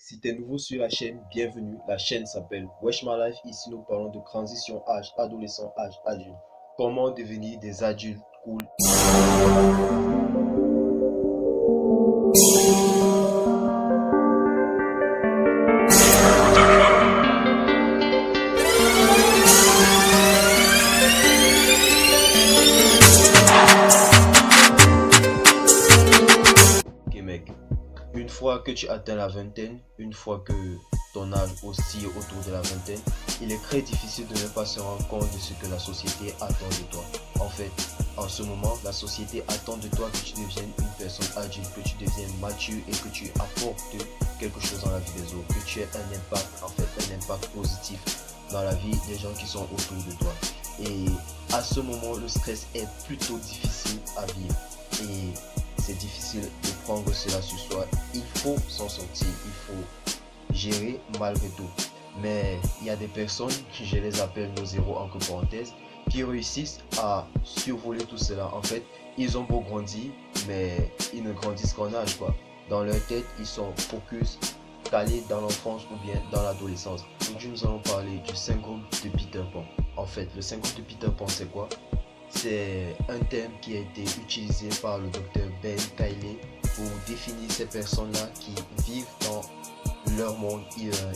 Si tu es nouveau sur la chaîne, bienvenue. La chaîne s'appelle Wesh My Life. Ici, nous parlons de transition âge adolescent, âge adulte. Comment devenir des adultes cool. Ok mec, une fois que tu atteins la vingtaine, une fois que ton âge oscille autour de la vingtaine, il est très difficile de ne pas se rendre compte de ce que la société attend de toi. En fait, en ce moment, la société attend de toi que tu deviennes une personne adulte, que tu deviennes mature et que tu apportes quelque chose dans la vie des autres, que tu aies un impact, en fait, un impact positif dans la vie des gens qui sont autour de toi. Et à ce moment, le stress est plutôt difficile à vivre. Et c'est difficile de prendre cela sur soi. Il faut s'en sortir, il faut gérer malgré tout. Mais il y a des personnes, je les appelle nos zéros entre parenthèses, qui réussissent à survoler tout cela. En fait, ils ont beau grandir, mais ils ne grandissent qu'en âge, quoi. Dans leur tête, ils sont focus, calés dans l'enfance ou bien dans l'adolescence. Aujourd'hui, nous allons parler du syndrome de Peter Pan. En fait, le syndrome de Peter Pan, c'est quoi? C'est un thème qui a été utilisé par le docteur Ben Kiley pour définir ces personnes-là qui vivent dans leur monde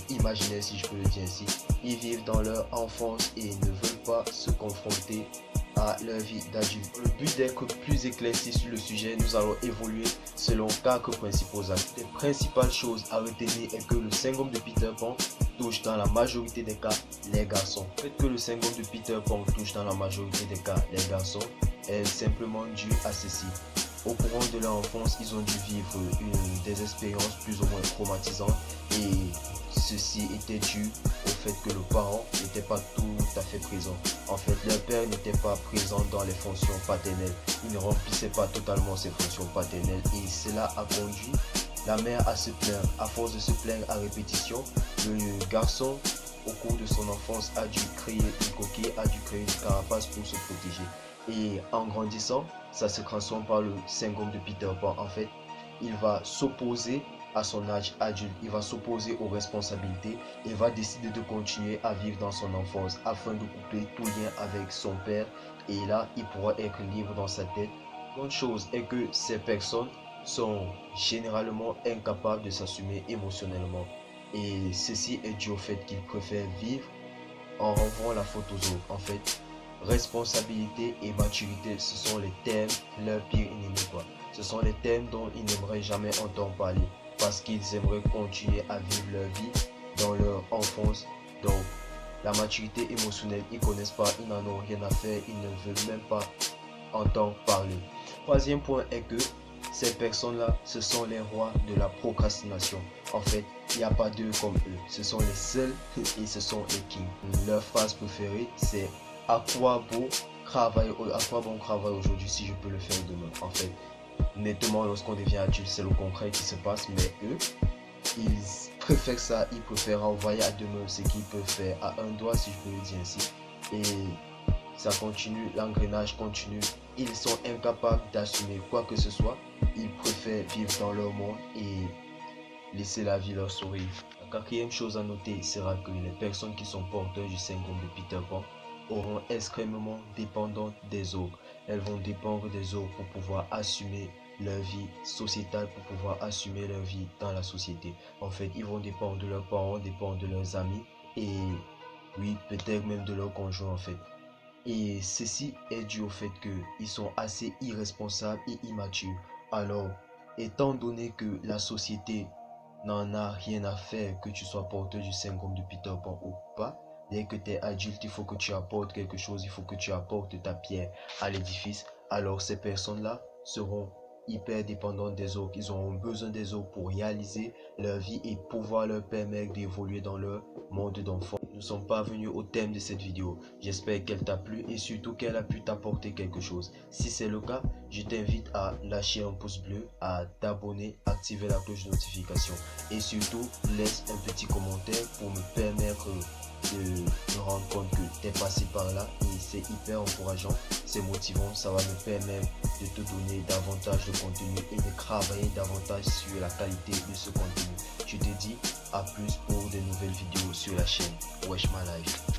imaginaire, si je peux le dire ainsi. Ils vivent dans leur enfance et ne veulent pas se confronter à leur vie d'adulte. Le but d'être plus éclairci sur le sujet, nous allons évoluer selon 4 principaux axes. Les principales choses à retenir est que le syndrome de Peter Pan touche dans la majorité des cas les garçons. Le fait que le syndrome de Peter Pan touche dans la majorité des cas les garçons est simplement dû à ceci. Au courant de leur enfance, ils ont dû vivre des expériences plus ou moins traumatisantes et ceci était dû au fait que le parent n'était pas tout à fait présent. En fait, leur père n'était pas présent dans les fonctions paternelles. Il ne remplissait pas totalement ses fonctions paternelles et cela a conduit la mère à se plaindre. À force de se plaindre à répétition, le garçon, au cours de son enfance, a dû créer une coquille, a dû créer une carapace pour se protéger. Et en grandissant, ça se transforme par le syndrome de Peter Pan. En fait, il va s'opposer à son âge adulte, il va s'opposer aux responsabilités et va décider de continuer à vivre dans son enfance afin de couper tout lien avec son père. Et là, il pourra être libre dans sa tête. L'autre chose est que ces personnes sont généralement incapables de s'assumer émotionnellement. Et ceci est dû au fait qu'ils préfèrent vivre en renvoyant la faute aux autres. En fait, responsabilité et maturité, ce sont les thèmes, leur pire ennemi, quoi. Ce sont les thèmes dont ils n'aimeraient jamais entendre parler parce qu'ils aimeraient continuer à vivre leur vie dans leur enfance. Donc, la maturité émotionnelle, ils connaissent pas, ils n'en ont rien à faire, ils ne veulent même pas entendre parler. Troisième point est que ces personnes-là, ce sont les rois de la procrastination. En fait, il n'y a pas d'eux comme eux. Ce sont les seuls et ce sont les kings. Leur phrase préférée, c'est à quoi bon travailler aujourd'hui si je peux le faire demain. En fait, nettement, lorsqu'on devient adulte, c'est le concret qui se passe, mais eux, ils préfèrent ça, ils préfèrent envoyer à demain ce qu'ils peuvent faire à un doigt, si je peux le dire ainsi. Et ça continue, l'engrenage continue. Ils sont incapables d'assumer quoi que ce soit. Ils préfèrent vivre dans leur monde et laisser la vie leur sourire. La quatrième chose à noter sera que les personnes qui sont porteurs du syndrome de Peter Pan auront extrêmement dépendantes des autres. Elles vont dépendre des autres pour pouvoir assumer leur vie sociétale, pour pouvoir assumer leur vie dans la société. En fait, ils vont dépendre de leurs parents, dépendre de leurs amis et oui, peut-être même de leur conjoint en fait. Et ceci est dû au fait qu'ils sont assez irresponsables et immatures. Alors, étant donné que la société n'en a rien à faire que tu sois porteur du syndrome de Peter Pan ou pas, dès que tu es adulte, il faut que tu apportes quelque chose, il faut que tu apportes ta pierre à l'édifice. Alors ces personnes-là seront hyper dépendantes des autres. Ils auront besoin des autres pour réaliser leur vie et pouvoir leur permettre d'évoluer dans leur monde d'enfant. Nous sommes parvenus au thème de cette vidéo. J'espère qu'elle t'a plu et surtout qu'elle a pu t'apporter quelque chose. Si c'est le cas, je t'invite à lâcher un pouce bleu, à t'abonner, activer la cloche de notification et surtout laisse un petit commentaire pour me permettre de me rendre compte que tu es passé par là et c'est hyper encourageant, c'est motivant, ça va me permettre de te donner davantage de contenu et de travailler davantage sur la qualité de ce contenu. Je te dis À plus pour de nouvelles vidéos sur la chaîne Wesh My Life.